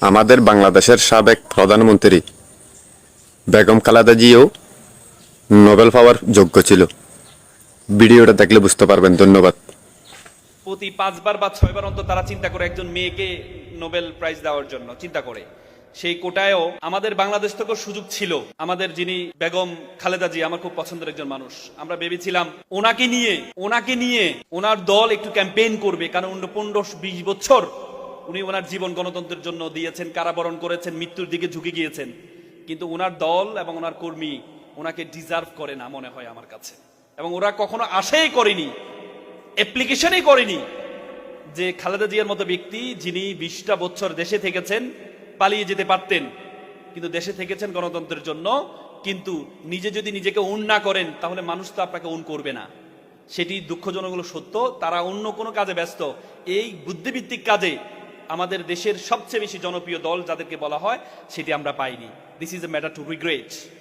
আমাদের বাংলাদেশের সাবেক প্রধানমন্ত্রী বেগম খালেদা জিও নোবেল পাওয়ার যোগ্য ছিল। ভিডিওটা দেখলে বুঝতে পারবেন। ধন্যবাদ। প্রতি 5বার বা 6বার অন্তর তারা চিন্তা করে একজন মেয়েকে নোবেল প্রাইজ দেওয়ার জন্য চিন্তা করে। সেই কোটায়ও আমাদের বাংলাদেশ থেকেও সুযোগ ছিল। আমাদের যিনি বেগম খালেদা জি আমার খুব পছন্দের একজন মানুষ। আমরা ভেবেছিলাম ওনাকে নিয়ে ওনার দল একটু ক্যাম্পেইন করবে, কারণ 15-20 বছর উনি ওনার জীবন গণতন্ত্রের জন্য দিয়েছেন, কারাবরণ করেছেন, মৃত্যুর দিকে ঝুঁকে গিয়েছেন। কিন্তু ওনার দল এবং ওনার কর্মী ওনাকে ডিজার্ভ করে না মনে হয় আমার কাছে, এবং ওরা কখনো আশাই করেনি, অ্যাপ্লিকেশনই করেনি যে খালেদা জিয়ার মতো ব্যক্তি যিনি 20টা বছর দেশে থেকেছেন, পালিয়ে যেতে পারতেন কিন্তু দেশে থেকেছেন গণতন্ত্রের জন্য, কিন্তু নিজে যদি নিজেকে ওন না করেন তাহলে মানুষ তো আপনাকে ওন করবে না। সেটি দুঃখজনক হলো সত্য। তারা অন্য কোনো কাজে ব্যস্ত। এই বুদ্ধিভিত্তিক কাজে আমাদের দেশের সবচেয়ে বেশি জনপ্রিয় দল যাদেরকে বলা হয় সেটি আমরা পাইনি। This is a matter to regret.